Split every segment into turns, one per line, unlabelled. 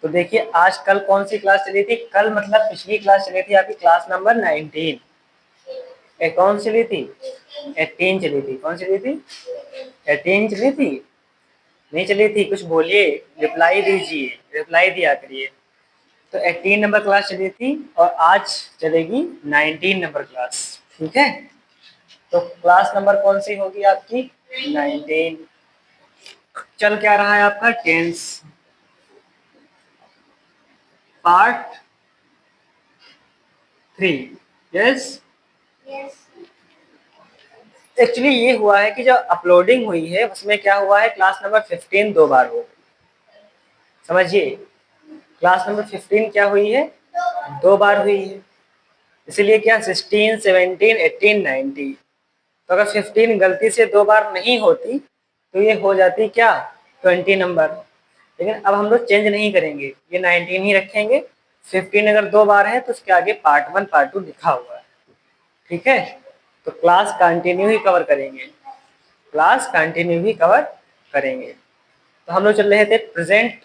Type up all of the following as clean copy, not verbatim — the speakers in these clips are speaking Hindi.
तो देखिए आज कल कौन सी क्लास चली थी, कल मतलब पिछली क्लास चली थी आपकी क्लास नंबर 19। कौन चली थी? 18 चली थी। कौन चली थी? 18 चली थी? नहीं चली थी? कुछ बोलिए, रिप्लाई दीजिए, रिप्लाई दिया करिए। तो 18 नंबर क्लास चली थी और आज चलेगी 19 नंबर क्लास। ठीक है, तो क्लास नंबर कौन सी होगी आपकी? 19। चल क्या रहा है आपका? Tense part 3। यस, एक्चुअली ये हुआ है कि जो अपलोडिंग हुई है उसमें क्या हुआ है, क्लास नंबर 15 दो बार हो गई। समझिए, क्लास नंबर 15 क्या हुई है? दो बार हुई है। इसीलिए क्या 16, 17, 18, 19। तो अगर 15 गलती से दो बार नहीं होती तो ये हो जाती क्या? 20 नंबर। लेकिन अब हम लोग चेंज नहीं करेंगे, ये 19 ही रखेंगे। 15 अगर दो बार है तो उसके आगे पार्ट 1 पार्ट 2 लिखा हुआ है। ठीक है, तो क्लास कंटिन्यू ही कवर करेंगे, क्लास कंटिन्यू ही कवर करेंगे। तो हम लोग चल रहे थे प्रेजेंट,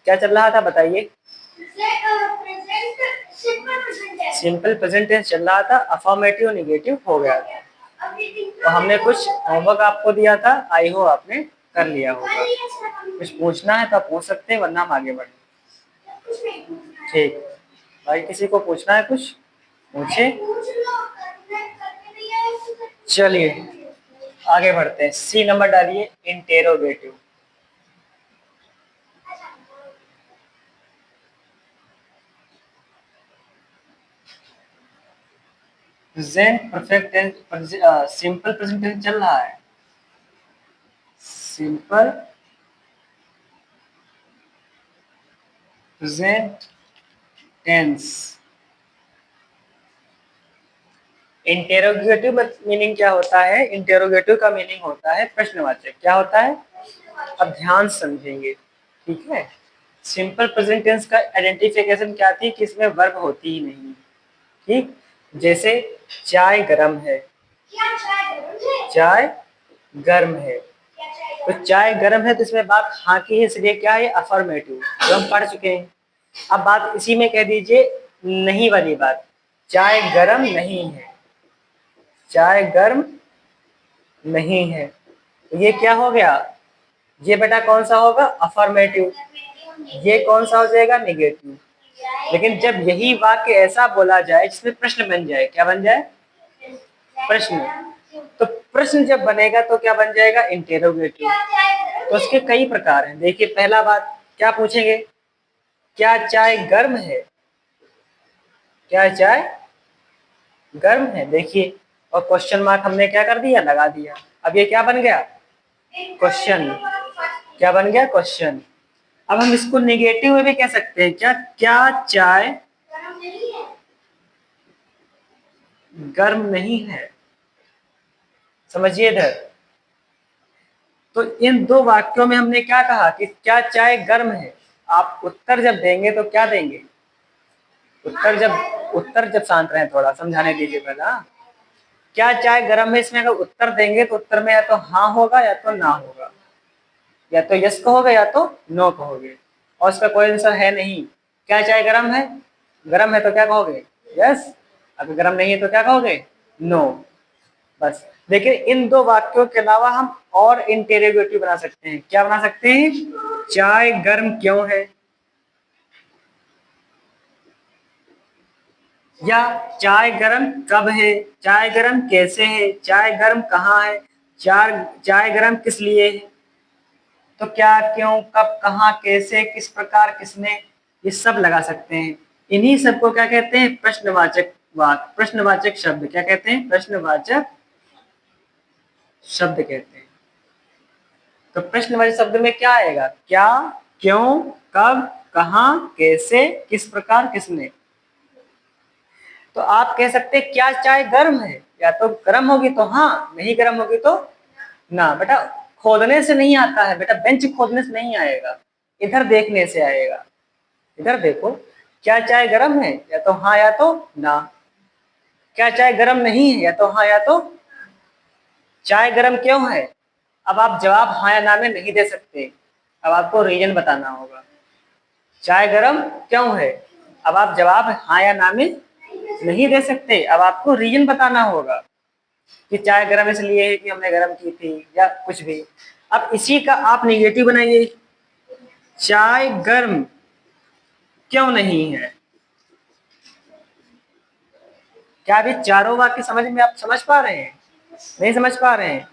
क्या चल रहा था बताइए? सिंपल प्रेजेंट टेंस चल रहा था, अफर्मेटिव नेगेटिव हो गया था। तो हमने कुछ होमवर्क आपको दिया था, आई हो आपने कर लिया होगा। कुछ पूछना है तो आप पूछ सकते हैं, वरना हम आगे बढ़े। ठीक भाई, किसी को पूछना है कुछ पूछे। चलिए आगे बढ़ते हैं। सी नंबर डालिए, interrogative. Present perfect tense, simple present tense चल रहा है। Simple present tense. Interrogative meaning क्या होता है? इंटेरोगेटिव का मीनिंग होता है प्रश्नवाचक। क्या होता है? अब ध्यान समझेंगे। ठीक है, सिंपल प्रेजेंट टेंस का आइडेंटिफिकेशन क्या थी कि इसमें वर्ब होती ही नहीं। ठीक, जैसे चाय गरम है, चाय गर्म है। तो चाय गर्म है तो इसमें बात हाँ की है, इसलिए क्या है? अफर्मेटिव, जो हम पढ़ चुके हैं। अब बात इसी में कह दीजिए नहीं वाली बात, चाय गर्म नहीं है, चाय गर्म नहीं है। तो ये क्या हो गया? ये बेटा कौन सा होगा? अफर्मेटिव। ये कौन सा हो जाएगा? नेगेटिव। लेकिन जब यही वाक्य ऐसा बोला जाए जिसमें प्रश्न बन जाए, क्या बन जाए? प्रश्न। तो प्रश्न जब बनेगा तो क्या बन जाएगा? इंटेरोगेटिव। तो उसके कई प्रकार हैं। देखिए पहला बात क्या पूछेंगे? क्या चाय गर्म है? क्या चाय गर्म है? देखिए, और क्वेश्चन मार्क हमने क्या कर दिया? लगा दिया। अब ये क्या बन गया? क्वेश्चन। क्या बन गया? क्वेश्चन। अब हम इसको निगेटिव में भी कह सकते हैं। क्या क्या चाय गर्म नहीं है? समझिए इधर। तो इन दो वाक्यों में हमने क्या कहा कि क्या चाय गर्म है। आप उत्तर जब देंगे तो क्या देंगे? उत्तर जब शांत रहे, थोड़ा समझाने दीजिए पहला। क्या चाय गर्म है, इसमें अगर उत्तर देंगे तो उत्तर में या तो हाँ होगा या तो ना होगा, या तो यस कहोगे या तो नो कहोगे, और इसका कोई आंसर है नहीं। क्या चाय गर्म है? गर्म है तो क्या कहोगे? यस। अगर गर्म नहीं है तो क्या कहोगे? नो। बस। लेकिन इन दो वाक्यों के अलावा हम और इंटेरोगेटिव बना सकते हैं। क्या बना सकते हैं? चाय गर्म क्यों है, या चाय गर्म कब है, चाय गर्म कैसे है, चाय गर्म कहाँ है, चाय गर्म किस लिए है। तो क्या, क्यों, कब, कहाँ, कैसे, किस प्रकार, किसने, ये सब लगा सकते हैं। इन्हीं सबको क्या कहते हैं? प्रश्नवाचक वाक्य, प्रश्नवाचक शब्द। क्या कहते हैं? प्रश्नवाचक शब्द कहते हैं। तो प्रश्नवाचक शब्द में क्या आएगा? क्या, क्यों, कब, कहाँ, कैसे, किस प्रकार, किसने। तो आप कह सकते हैं क्या चाय गर्म है, या तो गर्म होगी तो हाँ, नहीं गर्म होगी तो ना। बेटा खोदने से नहीं आता है, बेटा बेंच खोदने से नहीं आएगा, इधर देखने से आएगा। इधर देखो, क्या चाय गर्म है, या तो हाँ या तो ना। क्या चाय गर्म नहीं है, या तो हाँ या तो। चाय गर्म क्यों है? अब आप जवाब हाँ या ना में नहीं दे सकते, अब आपको रीजन बताना होगा। चाय गर्म क्यों है? अब आप जवाब हाँ या ना में नहीं दे सकते, अब आपको रीजन बताना होगा कि चाय गर्म इसलिए है कि हमने गर्म की थी या कुछ भी। अब इसी का आप नेगेटिव बनाइए, चाय गर्म क्यों नहीं है। क्या अभी चारों वाक्य समझ में आप समझ पा रहे हैं? नहीं समझ पा रहे हैं?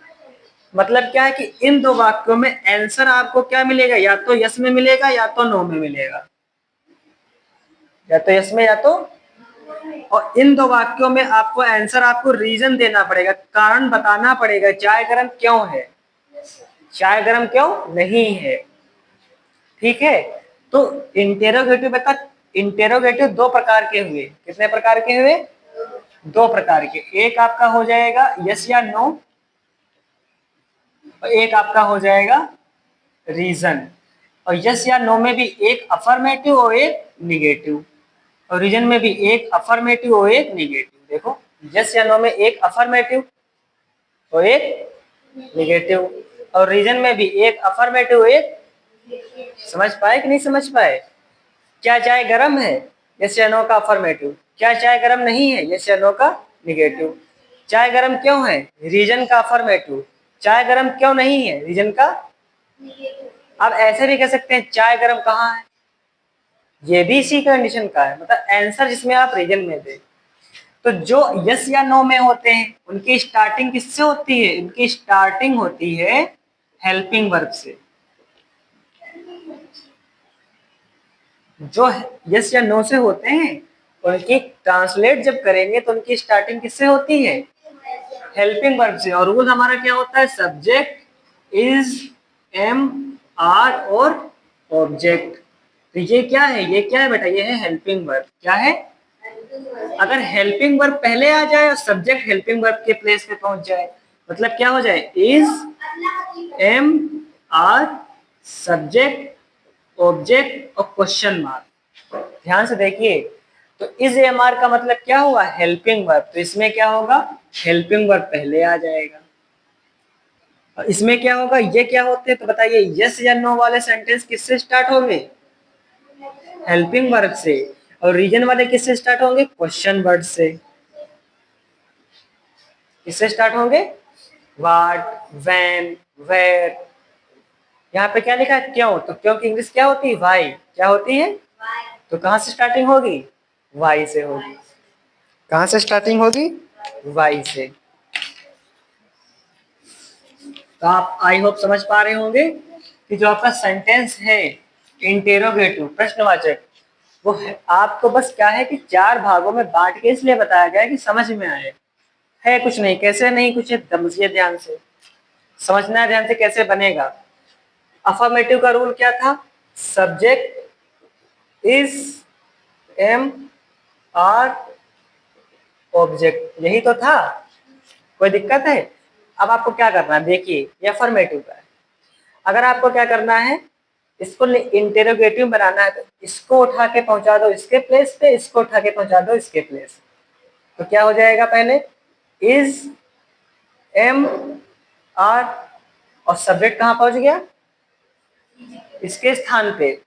मतलब क्या है कि इन दो वाक्यों में आंसर आपको क्या मिलेगा, या तो यस में मिलेगा या तो नो में मिलेगा, या तो यस में या तो, और इन दो वाक्यों में आपको आंसर, आपको रीजन देना पड़ेगा, कारण बताना पड़ेगा चाय गर्म क्यों है, चाय गर्म क्यों नहीं है। ठीक है, तो इंटेरोगेटिव का, इंटेरोगेटिव दो प्रकार के हुए, कितने प्रकार के हुए? दो प्रकार के। एक आपका हो जाएगा यस या नो, और एक आपका हो जाएगा रीजन। और यस या नो में भी एक अफर्मेटिव और एक निगेटिव, और रीजन में भी एक अफर्मेटिव और एक निगेटिव। देखो, यस या नो में एक अफर्मेटिव और एक निगेटिव, और रीजन में भी एक अफर्मेटिव एक। समझ पाए कि नहीं समझ पाए? क्या चाय गर्म है? यस या नो का अफर्मेटिव। क्या चाय गर्म नहीं है? यस या नो का निगेटिव। चाय गर्म क्यों है? रीजन का अफर्मेटिव। चाय गर्म क्यों नहीं है? रीजन का। आप ऐसे भी कह सकते हैं चाय गर्म कहाँ है, ये भी इसी कंडीशन का है, मतलब आंसर जिसमें आप रीजन में दे। तो जो यस या नो में होते हैं उनकी स्टार्टिंग किससे होती है? उनकी स्टार्टिंग होती है हेल्पिंग वर्ब से। जो यस या नो से होते हैं उनकी ट्रांसलेट जब करेंगे तो उनकी स्टार्टिंग किससे होती है? हेल्पिंग वर्ब से। और रूल हमारा क्या होता है? सब्जेक्ट, इज, एम, आर और ऑब्जेक्ट। तो ये क्या है? ये क्या है बेटा? ये है हेल्पिंग वर्ब। क्या है? अगर हेल्पिंग वर्ब पहले आ जाए और सब्जेक्ट हेल्पिंग वर्ब के प्लेस पे पहुंच जाए, मतलब क्या हो जाए? Is, am, are, subject, object और क्वेश्चन मार्क। ध्यान से देखिए, तो इज एम आर का मतलब क्या हुआ? Helping verb. तो इसमें क्या होगा? हेल्पिंग वर्ब पहले आ जाएगा। और इसमें क्या होगा? ये क्या होते हैं तो बताइए, यस या नो वाले सेंटेंस किससे स्टार्ट होंगे? हेल्पिंग वर्ब से। और रीजन वाले किससे स्टार्ट होंगे? क्वेश्चन वर्ड से। किससे स्टार्ट होंगे? What, when, where. यहाँ पे क्या लिखा है? क्यों। तो क्यों की इंग्लिश क्या होती है? व्हाई। क्या होती है? तो कहां से स्टार्टिंग होगी? वाई से होगी। कहां से स्टार्टिंग होगी? वाई से। तो आप आई होप समझ पा रहे होंगे कि जो आपका सेंटेंस है इंटेरोगेटिव, प्रश्नवाचक, वो आपको बस क्या है कि चार भागों में बांट के इसलिए बताया गया है कि समझ में आए। है कुछ नहीं, कैसे नहीं कुछ है, समझिए ध्यान से, समझना है ध्यान से कैसे बनेगा। अफर्मेटिव का रूल क्या था? Subject, is, am, are, object, यही तो था। कोई दिक्कत है? अब आपको क्या करना है, देखिए ये अफर्मेटिव का है। अगर आपको क्या करना है, इसको इंटेरोगेटिव बनाना है तो इसको उठा के पहुंचा दो इसके प्लेस पे, इसको उठा के पहुंचा दो इसके प्लेस। तो क्या हो जाएगा? पहले इज, एम, आर, और सब्जेक्ट कहां पहुंच गया? इसके स्थान पे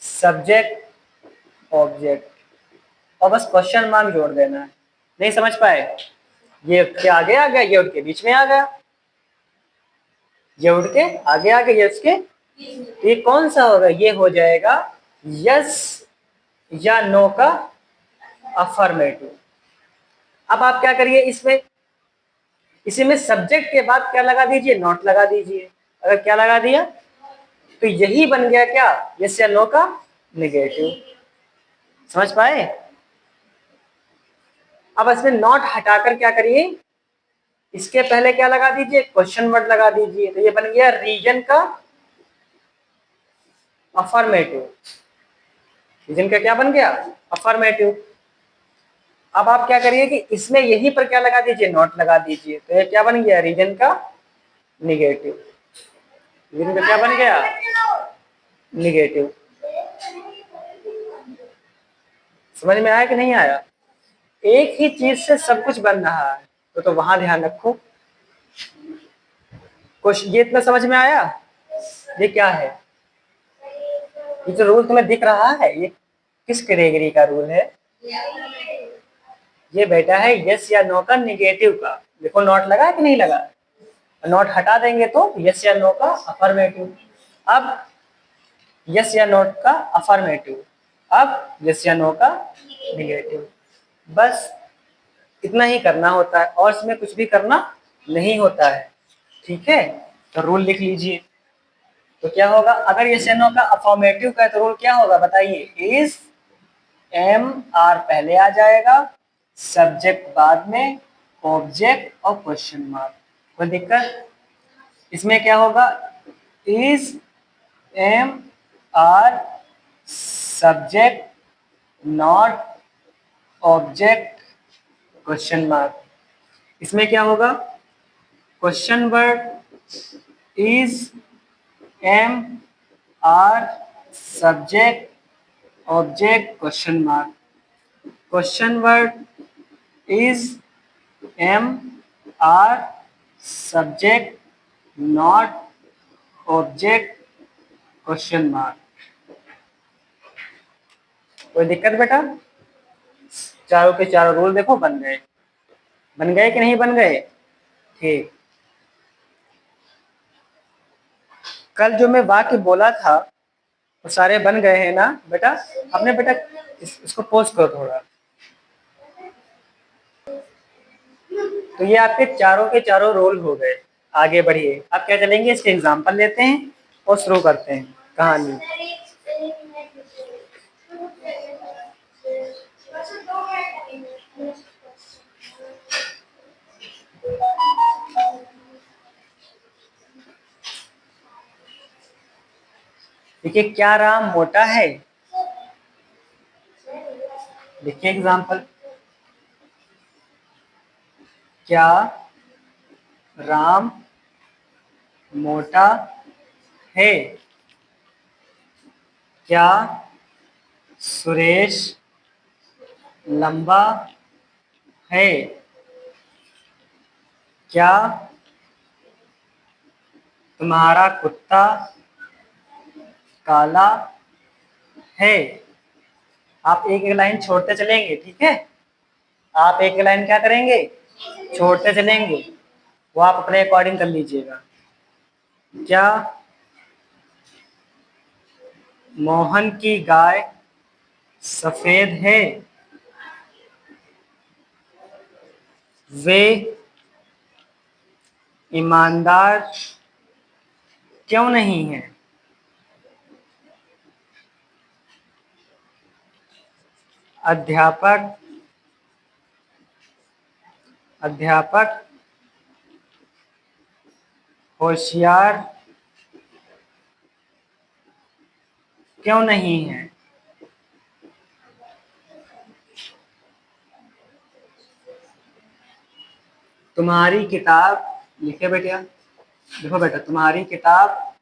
सब्जेक्ट, ऑब्जेक्ट, और बस क्वेश्चन मार्क जोड़ देना है। नहीं समझ पाए? ये उठ के आगे आ गया, ये उठ के बीच में आ गया, ये उठ के आगे आ गया, ये उसके। ये कौन सा होगा? ये हो जाएगा यस या नो का अफर्मेटिव। अब आप क्या करिए, इसमें इसी में सब्जेक्ट के बाद क्या लगा दीजिए? नॉट लगा दीजिए। अगर क्या लगा दिया तो यही बन गया क्या? यस या नो का निगेटिव। समझ पाए? अब इसमें नॉट हटाकर क्या करिए, इसके पहले क्या लगा दीजिए? क्वेश्चन वर्ड लगा दीजिए। तो ये बन गया रीजन का अफर्मेटिव। रीजन का क्या बन गया? अफर्मेटिव। अब आप क्या करिए कि इसमें यहीं पर क्या लगा दीजिए? नॉट लगा दीजिए। तो ये क्या बन गया? रीजन का निगेटिव। रीजन का क्या बन गया? निगेटिव। समझ में आया कि नहीं आया? एक ही चीज से सब कुछ बन रहा है, तो वहां ध्यान रखो। कुछ ये इतना समझ में आया? ये क्या है? ये जो रूल तुम्हें दिख रहा है ये किस कैटेगरी का रूल है? ये बेटा है यस या नो का निगेटिव का। देखो नॉट लगा कि नहीं लगा? नॉट हटा देंगे तो यस या नो का अफर्मेटिव। अब यस या नो का अफर्मेटिव, अब यस या नो का निगेटिव। बस इतना ही करना होता है और इसमें कुछ भी करना नहीं होता है। ठीक है, तो रूल लिख लीजिए। तो क्या होगा अगर यस या नो का अफर्मेटिव का है तो रूल क्या होगा बताइए? इज एम आर पहले आ जाएगा, सब्जेक्ट बाद में, ऑब्जेक्ट और क्वेश्चन मार्क। कोई दिक्कत? इसमें क्या होगा? Is am are subject not object question mark. इसमें क्या होगा? Question word is am are subject object question mark. Question word is am are subject not object question mark. कोई दिक्कत बेटा? चारों के चारों रूल देखो बन गए। बन गए कि नहीं बन गए? ठीक। कल जो मैं वाक्य बोला था वो सारे बन गए हैं ना बेटा? आपने बेटा इसको पोस्ट करो थोड़ा। तो ये आपके चारों के चारों रोल हो गए। आगे बढ़िए, अब क्या चलेंगे इसके एग्जाम्पल लेते हैं और शुरू करते हैं कहानी। देखिए, क्या राम मोटा है? देखिए एग्जाम्पल, क्या राम मोटा है? क्या सुरेश लंबा है? क्या तुम्हारा कुत्ता काला है? आप एक एक लाइन छोड़ते चलेंगे, ठीक है? आप एक लाइन क्या करेंगे? छोड़ते चलेंगे, वो आप अपने अकॉर्डिंग कर लीजिएगा। क्या मोहन की गाय सफेद है? वे ईमानदार क्यों नहीं है? अध्यापक अध्यापक होशियार क्यों नहीं है? तुम्हारी किताब, लिखे बेटा, देखो बेटा, तुम्हारी किताब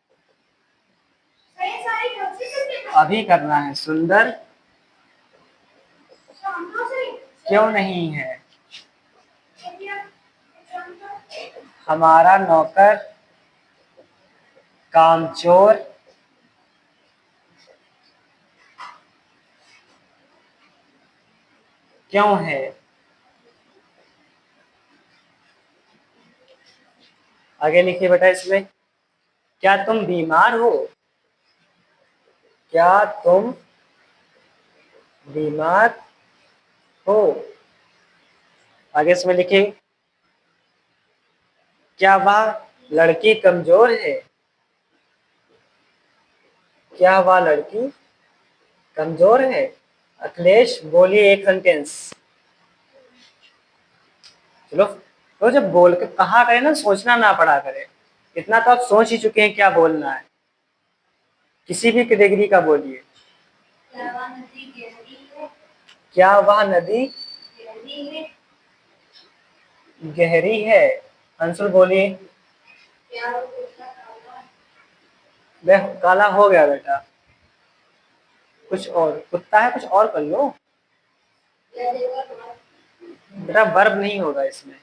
अभी करना है, सुंदर क्यों नहीं है? हमारा नौकर कामचोर क्यों है? आगे लिखिए बेटा इसमें, क्या तुम बीमार हो? क्या तुम बीमार हो? आगे इसमें लिखिए, क्या वह लड़की कमजोर है? क्या वह लड़की कमजोर है? अखिलेश बोलिए एक सेंटेंस। चलो, तो जब बोल के कहा करे ना, सोचना ना पड़ा करे। इतना तो आप सोच ही चुके हैं क्या बोलना है। किसी भी कैटेगरी का बोलिए। क्या वह नदी गहरी है? अंशुल बोलिए। काला हो गया बेटा, कुछ और कुत्ता है, कुछ और कर लो बेटा, वर्ब नहीं होगा इसमें।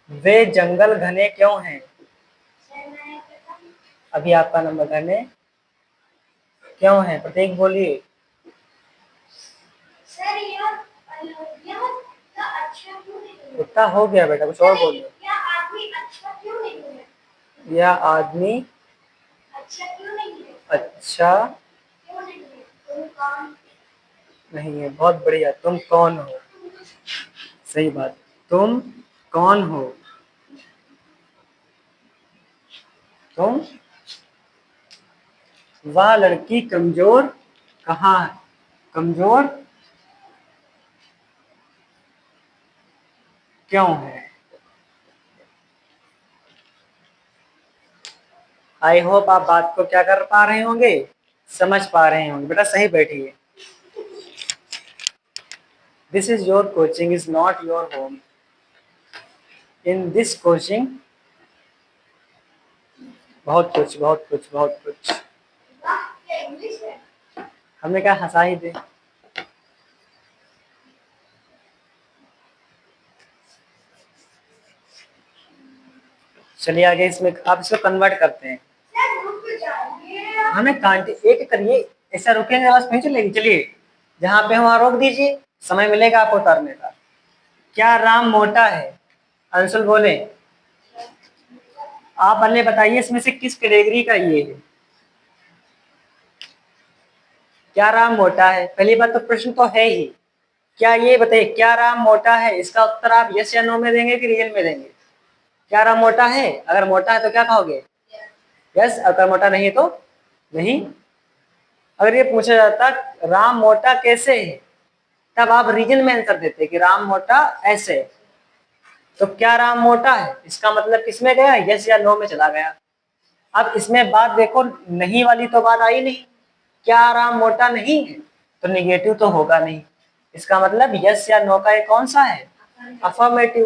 वे जंगल घने क्यों हैं? अभी आपका नंबर करने क्यों है? प्रतीक बोलिए।
सर यह अच्छा क्यों नहीं?
इतना हो गया बेटा, कुछ और बोलिए।
यह आदमी अच्छा क्यों नहीं है?
यह आदमी
अच्छा क्यों नहीं है?
अच्छा
क्यों नहीं है? तुम कौन?
नहीं है। बहुत बढ़िया। तुम कौन हो? सही बात। तुम कौन हो? तुम वह लड़की कमजोर कहाँ है? कमजोर क्यों है? आई होप आप बात को क्या कर पा रहे होंगे, समझ पा रहे होंगे। बेटा सही बैठिए। This is your coaching, is not your home. In this coaching बहुत कुछ बहुत कुछ बहुत कुछ।
वाह, क्या इंग्लिश है।
हमने कहा हंसा ही दे। चलिए आगे, इसमें आप इसको कन्वर्ट करते हैं।
सर रुक जाइए।
हमें कांटे एक करिए, ऐसा रुकेंगे बस नहीं चलेगी। चलिए जहाँ पे वहां रोक दीजिए, समय मिलेगा आपको उतारने का। क्या राम मोटा है? अंशुल बोले। आप पहले बताइए इसमें से किस कैटेगरी का ये है। क्या राम मोटा है? पहली बात तो प्रश्न तो है ही। क्या ये बताइए, क्या राम मोटा है? इसका उत्तर आप यस या नो में देंगे कि रियल में देंगे? क्या राम मोटा है? अगर मोटा है तो क्या कहोगे? यस। अगर मोटा नहीं है तो नहीं। अगर ये पूछा जाता राम मोटा कैसे है, तब आप रीजन में आंसर देते कि राम मोटा ऐसे। तो क्या राम मोटा है, इसका मतलब किसमें गया? यस या नो में चला गया। अब इसमें बात देखो, नहीं वाली तो बात आई नहीं। क्या राम मोटा नहीं है, तो निगेटिव तो होगा नहीं। इसका मतलब यस या नो का ये कौन सा है? अफर्मेटिव।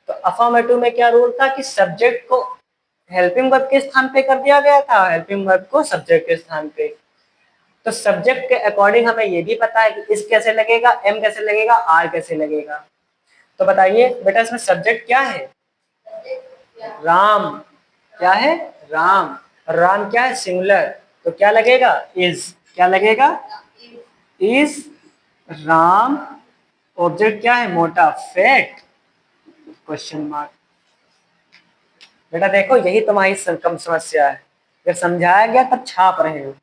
तो अफर्मेटिव में क्या रूल था कि सब्जेक्ट को हेल्पिंग वर्ब के स्थान पे कर दिया गया था, हेल्पिंग वर्ब को सब्जेक्ट के स्थान पे। तो सब्जेक्ट के अकॉर्डिंग हमें ये भी पता है कि इस कैसे लगेगा, एम कैसे लगेगा, आर कैसे लगेगा। तो बताइए बेटा इसमें सब्जेक्ट क्या है? राम। क्या है? राम। राम क्या है? सिंगुलर। तो क्या लगेगा? इज। क्या लगेगा? इज राम। ऑब्जेक्ट क्या है? मोटा, फैट, क्वेश्चन मार्क। बेटा देखो यही तुम्हारी कम समस्या है। जब समझाया गया तब छाप रहे हो,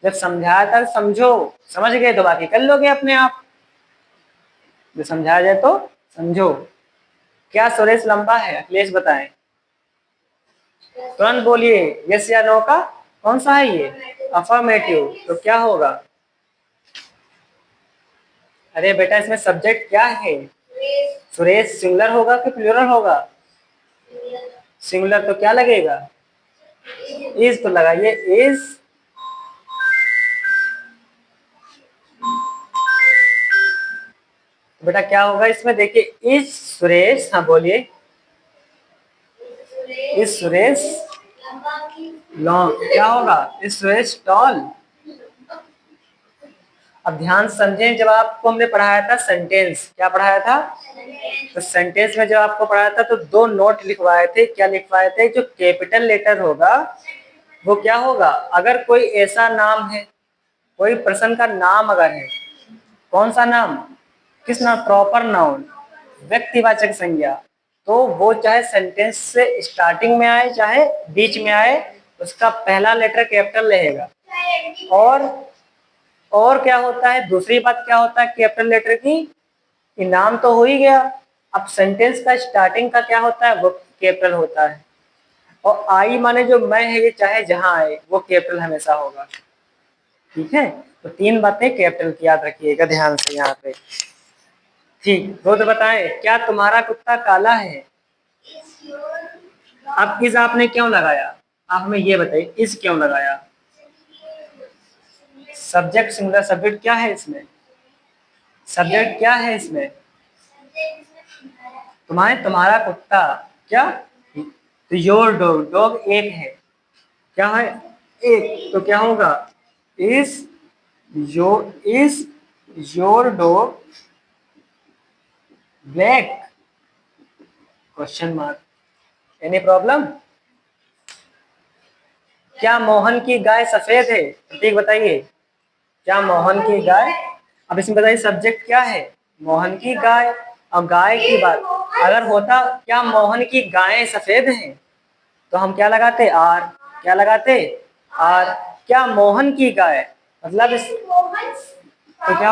जब समझाया था समझो, समझ गए तो बाकी कर लोगे अपने आप। जो समझाया जाए तो समझो। क्या सुरेश लंबा है? अखिलेश बताएं। तुरंत बोलिए यस या नो का कौन सा है ये? अफर्मेटिव। तो क्या होगा? अरे बेटा इसमें सब्जेक्ट क्या है? सुरेश सिंगुलर होगा कि प्लूरल होगा? सिंगुलर। तो क्या लगेगा? इज। तो लगाइए इज। बेटा क्या होगा इसमें? देखिए इज सुरेश। हाँ बोलिए। Is Suresh long. क्या होगा? Is Suresh tall. अब ध्यान समझें, जब आपको हमने पढ़ाया था सेंटेंस, क्या पढ़ाया था? तो सेंटेंस में जब आपको पढ़ाया था तो दो नोट लिखवाए थे। क्या लिखवाए थे? जो कैपिटल लेटर होगा वो क्या होगा? अगर कोई ऐसा नाम है, कोई पर्सन का नाम अगर है, कौन सा नाम? किस नाम? प्रॉपर नाउन, व्यक्तिवाचक संज्ञा। तो वो चाहे सेंटेंस से स्टार्टिंग में आए चाहे बीच में आए, उसका पहला लेटर कैपिटल रहेगा। और क्या होता है, दूसरी बात क्या होता है कैपिटल लेटर की? नाम तो हो ही गया। अब सेंटेंस का स्टार्टिंग का क्या होता है? वो कैपिटल होता है। और आई माने जो मैं है, ये चाहे जहां आए वो कैपिटल हमेशा होगा। ठीक है, तो तीन बातें कैपिटल की याद रखिएगा ध्यान से यहाँ पे। ठीक, वो तो बताएं क्या तुम्हारा कुत्ता काला है? अब इस आपने क्यों लगाया? आप हमें ये बताइए इस क्यों लगाया? Subject singular. सब्जेक्ट क्या है इसमें? सब्जेक्ट क्या है इसमें? तुम्हारा कुत्ता। क्या? तो योर डॉग। डॉग एक है। क्या है? एक। तो क्या होगा? Is your dog black? Question mark. Any problem? क्या मोहन की गाय सफेद है? प्रतीक बताइए, क्या मोहन की गाय, अब इसमें बताइए सब्जेक्ट क्या है, मोहन की गाय। और गाय की बात अगर होता क्या मोहन की गायें सफेद हैं, तो हम क्या लगाते, आर। क्या लगाते, आर। क्या मोहन की गाय, मतलब
मोहन
तो क्या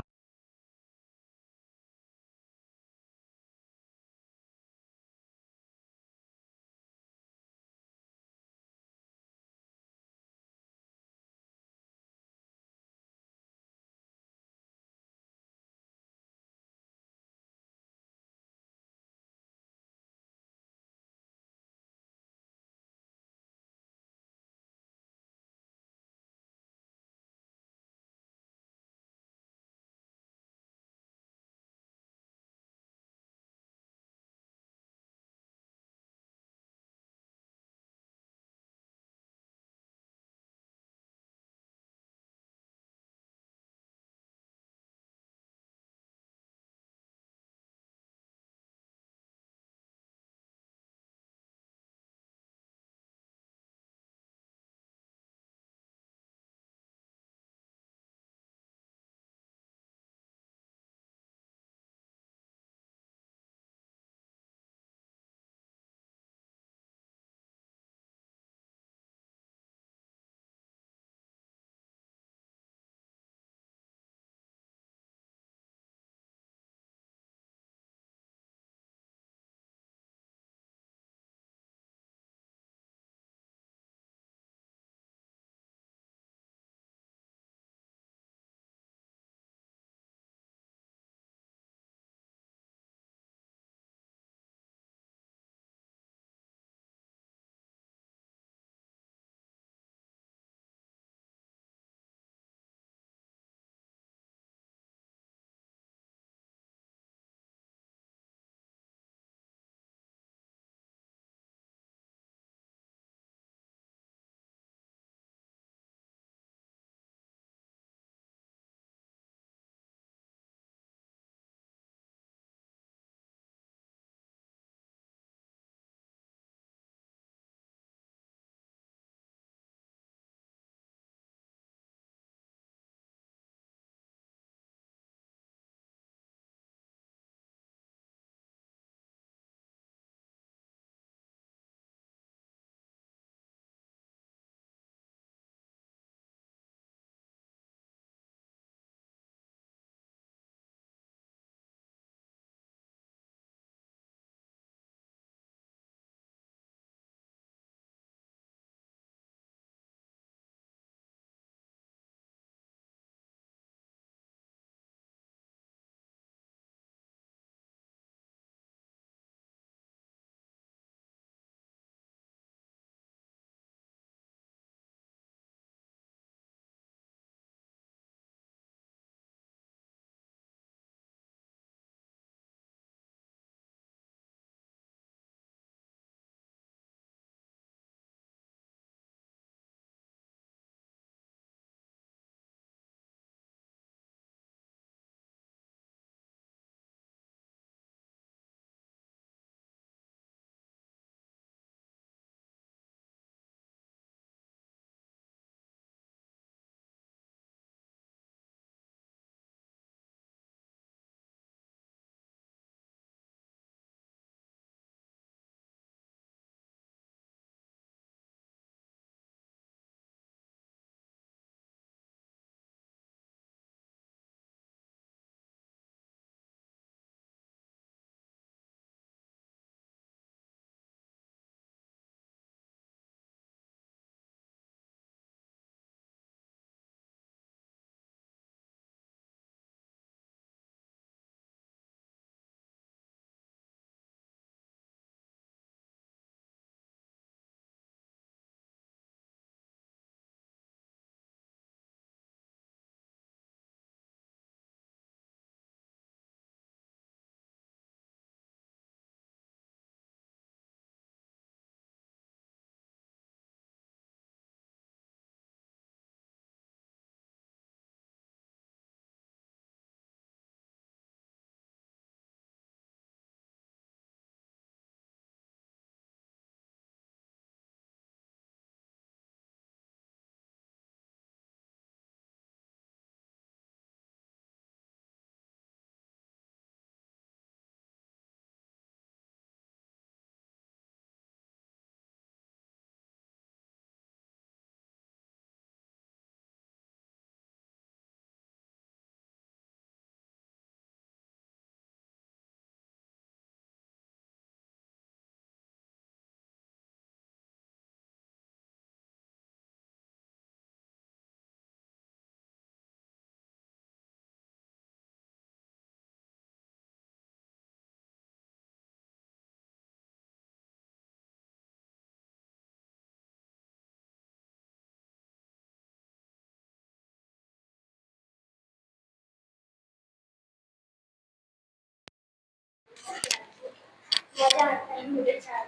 मजा आता है मुझे चाय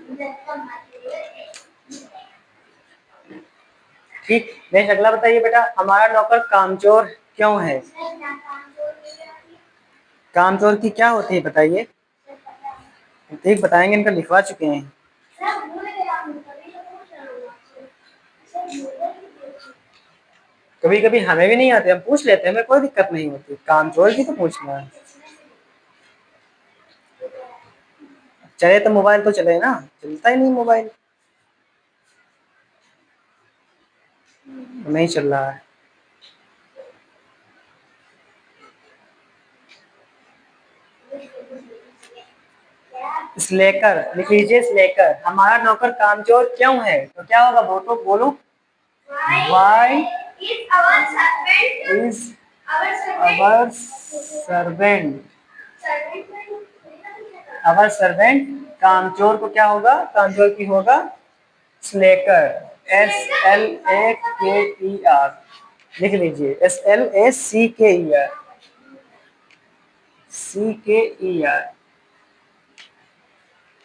मुझे कम आती है।
ठीक। नेक्स्ट अगला बताइए बेटा, हमारा नौकर कामचोर क्यों है? कामचोर की क्या होती है बताइए? ठीक बताएंगे, इनका लिखवा चुके हैं। कभी कभी हमें भी नहीं आते, हम पूछ लेते हैं, हमें कोई दिक्कत नहीं होती। कामचोर की तो पूछना है। चले तो मोबाइल तो चले ना, चलता ही नहीं मोबाइल, नहीं चल रहा है। स्लेकर लिख लीजिए, स्लेकर। हमारा नौकर कामचोर क्यों है? तो क्या होगा? बोलो बोलो। Why is our servant, our servant. कामचोर को क्या होगा? कामचोर की होगा स्लेकर, SLAKER। लिख लीजिए, SLACKER, CKER।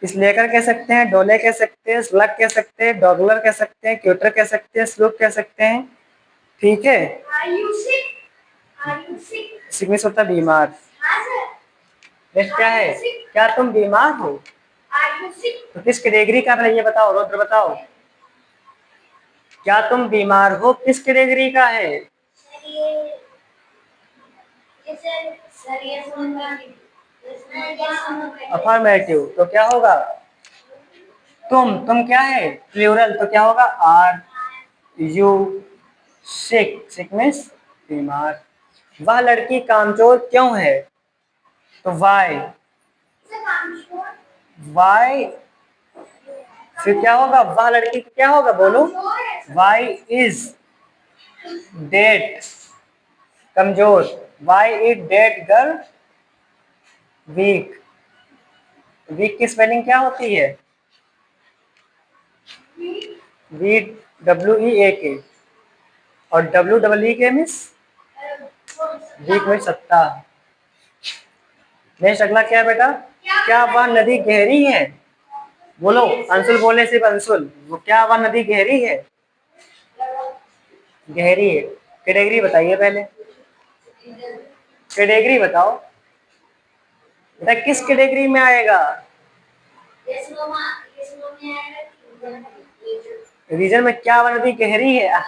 स्लेकर कह सकते हैं, डोले कह सकते हैं, स्लग कह सकते हैं, डॉगलर कह सकते हैं, क्यूटर कह सकते हैं, स्लूप कह सकते हैं। ठीक है। सिकनेस होता बीमार। नेक्स्ट क्या है? क्या तुम बीमार हो? तो किस कैटेगरी का है ये बताओ, रुद्र बताओ। क्या तुम बीमार हो किस कैटेगरी का है? अफर्मेटिव। तो क्या होगा? तुम क्या है? प्लूरल। तो क्या होगा? आर यू सिक, सिकनेस बीमार। वह लड़की कामचोर क्यों है? तो वाई, वाई। फिर क्या होगा? वह लड़की क्या होगा? बोलो। वाई इज डेड, कमजोर। Why is dead girl weak. Weak की स्पेलिंग क्या होती है? WEAK। और WEEK मिस वीक में सत्ता। नेक्स्ट अगला क्या है बेटा? क्या वह नदी गहरी है? बोलो। अंशुल बोलने से अंशुल, वो क्या वह नदी गहरी है? गहरी है। कैटेगरी बताइए पहले, कैटेगरी बताओ बेटा, किस कैटेगरी में आएगा? रीजन में क्या वह नदी गहरी है?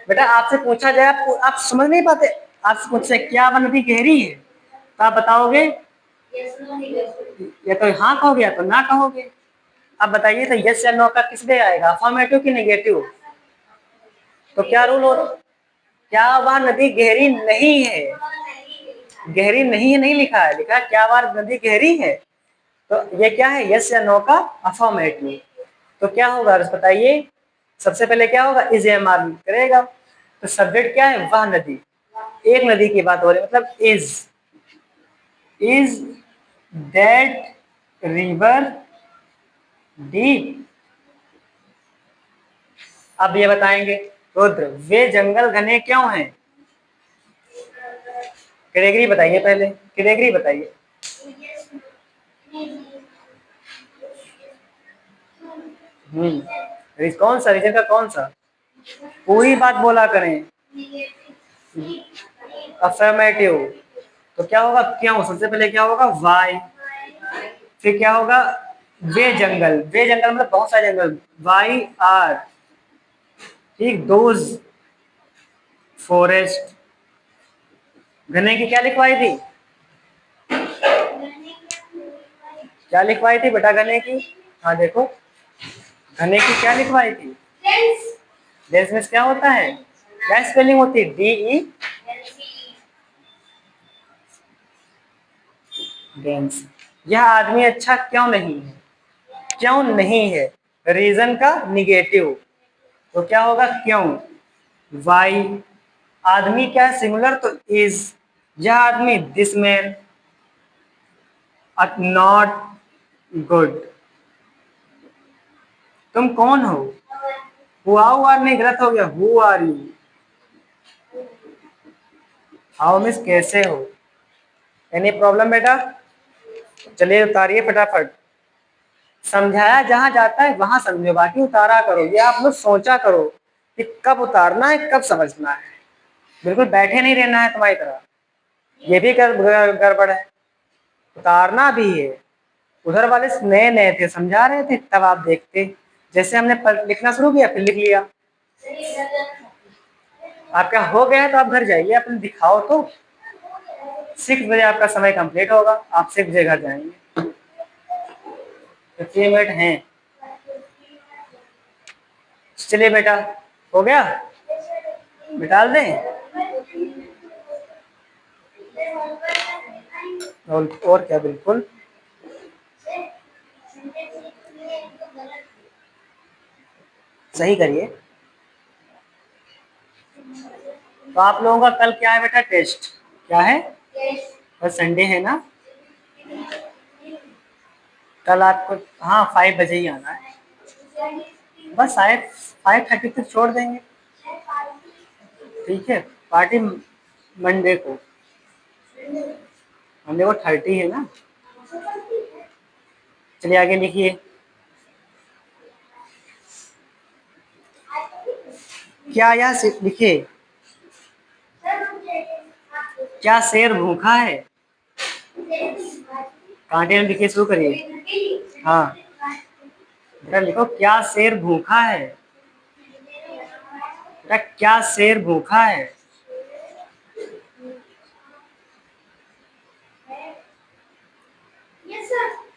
बेटा आपसे पूछा जाए, आप समझ नहीं पाते। आपसे पूछे क्या वह नदी गहरी है, तो आप बताओगे या तो हाँ कहोगे या तो ना कहोगे। अब बताइए, तो यस या नो का किस में आएगा? अफर्मेटिव की नेगेटिव? तो क्या रूल हो? क्या वह नदी गहरी नहीं है? गहरी नहीं है नहीं लिखा है, लिखा है क्या वह नदी गहरी है। तो ये क्या है? यस या नो का अफर्मेटिव। तो क्या होगा बताइए? सबसे पहले क्या होगा? इज एम करेगा। तो सब्जेक्ट क्या है? वह नदी। एक नदी की बात हो रही है, मतलब इज दैट रिवर डीप। अब ये बताएंगे रुद्र, वे जंगल घने क्यों हैं? कैटेगरी बताइए पहले, कैटेगरी बताइए। कौन सा रीजन का कौन सा? पूरी बात बोला करें। अफर्मेटिव। तो क्या होगा? क्यों? सबसे पहले क्या होगा? वाई। फिर क्या होगा? वे जंगल, वे जंगल मतलब बहुत सारे जंगल। वाई आर, ठीक, दोज फॉरेस्ट। घने की क्या लिखवाई थी? क्या लिखवाई थी बेटा घने की? हाँ देखो, घने की क्या लिखवाई थी? डेंस में क्या होता है? क्या स्पेलिंग होती है? DE dense. यह आदमी अच्छा क्यों नहीं है? क्यों नहीं है, रीजन का निगेटिव। तो क्या होगा? क्यों। वाई। आदमी क्या है? सिंगुलर, तो इज। यह आदमी, दिस मैन, नॉट गुड। तुम कौन हो? हु आर नहीं, गलत हो गया। Who are you? How miss कैसे हो? एनी प्रॉब्लम बेटा? चलिए उतारिए फटाफट। समझाया जहां जाता है वहां समझो, बाकी उतारा करो। ये आप लोग सोचा करो कि कब उतारना है कब समझना है। बिल्कुल बैठे नहीं रहना है तुम्हारी तरह। ये भी गड़बड़ है, उतारना भी है। उधर वाले नए नए थे, समझा रहे थे तब आप देखते। जैसे हमने लिखना शुरू किया फिर लिख लिया। आपका हो गया तो आप घर जाइए, अपने दिखाओ तो। 6 बजे आपका समय कंप्लीट होगा, आप 6 बजे घर जाएंगे। 15 मिनट हैं। चलिए बेटा, हो गया, निकाल दें। और क्या, बिल्कुल सही करिए। तो आप लोगों का कल क्या है बेटा? टेस्ट क्या है? कल संडे है ना? कल आपको हाँ 5 बजे ही आना है। बस 5:30 तक छोड़ देंगे। ठीक है, पार्टी मंडे को। मंडे को 30 है ना? चलिए आगे लिखिए। क्या यह लिखिए, क्या शेर भूखा है? कांटे में लिखिए, शुरू करिए। हाँ बेटा लिखो, क्या शेर भूखा है? बेटा क्या शेर भूखा है?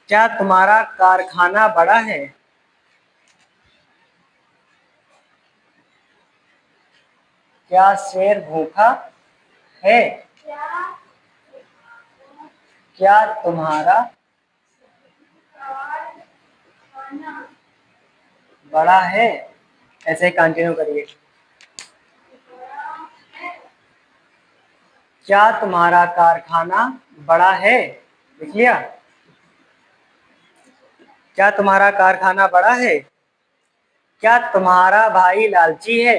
क्या तुम्हारा कारखाना बड़ा है? क्या शेर भूखा है? क्या तुम्हारा बड़ा है? ऐसे कंटिन्यू करिए। क्या तुम्हारा कारखाना बड़ा है? लिख लिया? क्या तुम्हारा कारखाना बड़ा है? क्या तुम्हारा भाई लालची है?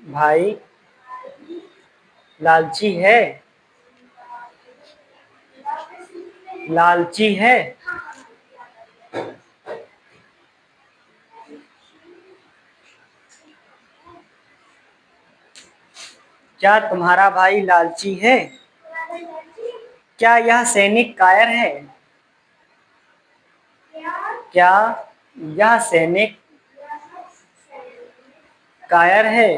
भाई लालची है? लालची है? क्या तुम्हारा भाई लालची है? क्या यह सैनिक कायर है? क्या यह सैनिक कायर है?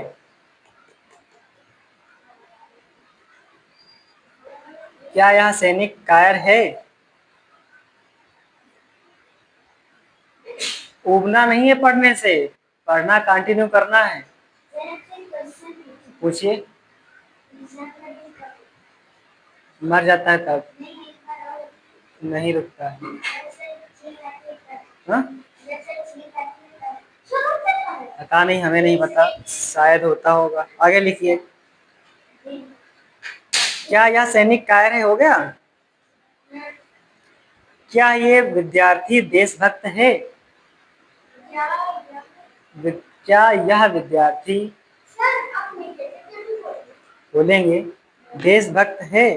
क्या यह सैनिक कायर है? उबना नहीं है पढ़ने से, पढ़ना कंटिन्यू करना है। पूछिए। मर जाता है तब? नहीं रुकता है। हाँ? पता नहीं, हमें नहीं पता, शायद होता होगा। आगे लिखिए। क्या यह सैनिक कायर है? हो गया। क्या ये विद्यार्थी देशभक्त है? क्या यह विद्यार्थी, बोलेंगे, देशभक्त है?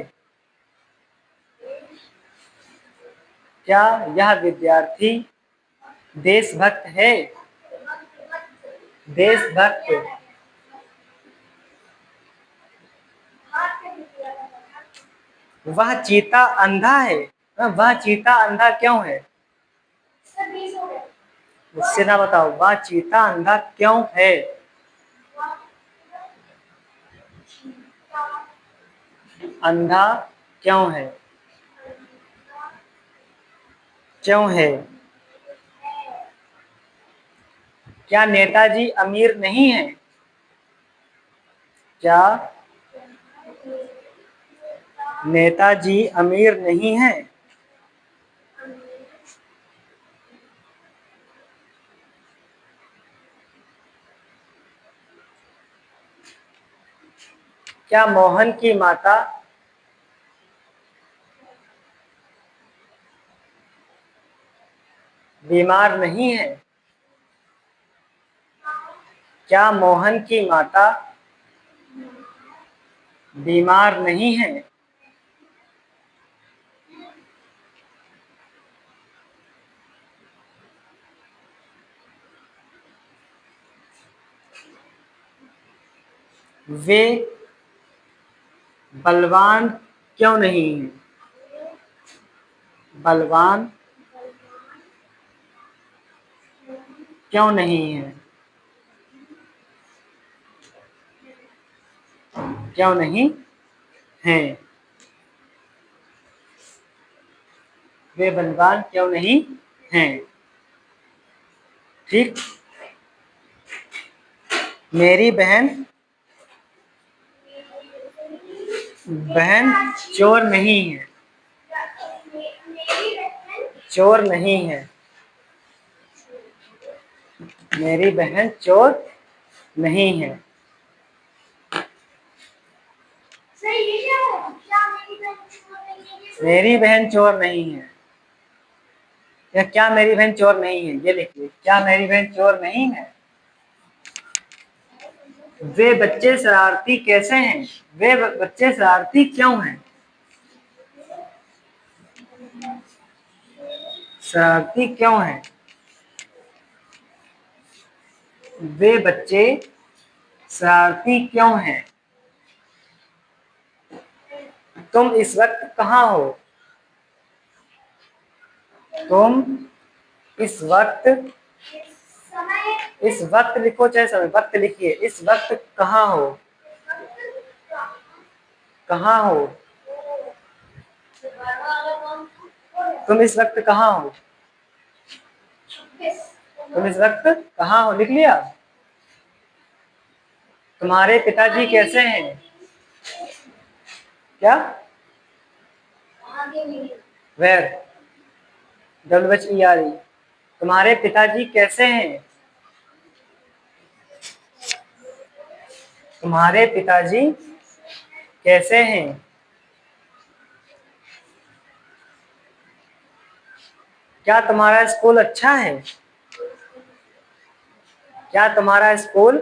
क्या यह विद्यार्थी देशभक्त है? देशभक्त। वह चीता अंधा है? वह चीता अंधा क्यों है? मुझसे ना बताओ, वह चीता अंधा क्यों है? अंधा क्यों है? क्यों है? क्या नेताजी अमीर नहीं है? क्या नेताजी अमीर नहीं है? क्या मोहन की माता बीमार नहीं है? क्या मोहन की माता बीमार नहीं है। वे बलवान क्यों नहीं है। बलवान क्यों नहीं है। क्यों नहीं है। वे बलवान क्यों नहीं हैं। ठीक। मेरी बहन चोर नहीं है। चोर नहीं है। मेरी बहन चोर नहीं है। मेरी बहन चोर नहीं है, या क्या मेरी बहन चोर नहीं है, ये लिखिए, क्या मेरी बहन चोर नहीं है। वे बच्चे शरारती कैसे हैं। वे बच्चे शरारती क्यों हैं। शरारती क्यों हैं। वे बच्चे शरारती क्यों हैं। तुम इस वक्त कहाँ हो। तुम इस वक्त लिखो चाहे समय, वक्त लिखिए, इस वक्त कहाँ हो। कहाँ हो। तुम इस वक्त कहाँ हो। तुम इस वक्त कहाँ हो, लिख लिया। तुम्हारे पिताजी कैसे हैं। क्या। Where, WHERE। तुम्हारे पिताजी कैसे हैं। तुम्हारे पिताजी कैसे हैं। क्या तुम्हारा स्कूल अच्छा है। क्या तुम्हारा स्कूल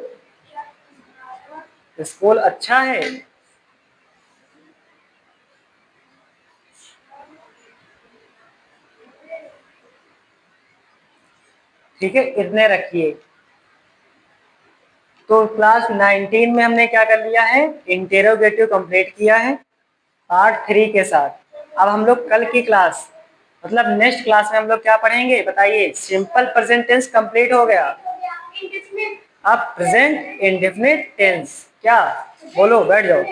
अच्छा है। ठीक है, इतने रखिए। तो क्लास 19 में हमने क्या कर लिया है, इंटेरोगेटिव कंप्लीट किया है पार्ट 3 के साथ। अब हम लोग कल की क्लास, मतलब नेक्स्ट क्लास में हम लोग क्या पढ़ेंगे बताइए। सिंपल प्रेजेंट टेंस कंप्लीट हो गया, अब प्रेजेंट इंडेफिनिट टेंस। क्या बोलो, बैठ जाओ।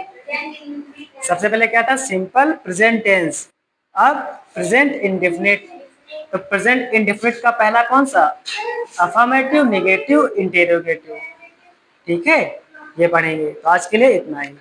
सबसे पहले क्या था, सिंपल प्रेजेंट टेंस, अब प्रेजेंट इंडेफिनिट। तो प्रेजेंट इंडेफिनिट का पहला कौन सा, अफर्मेटिव, नेगेटिव, इंटेरोगेटिव। ठीक है, ये पढ़ेंगे। तो आज के लिए इतना ही।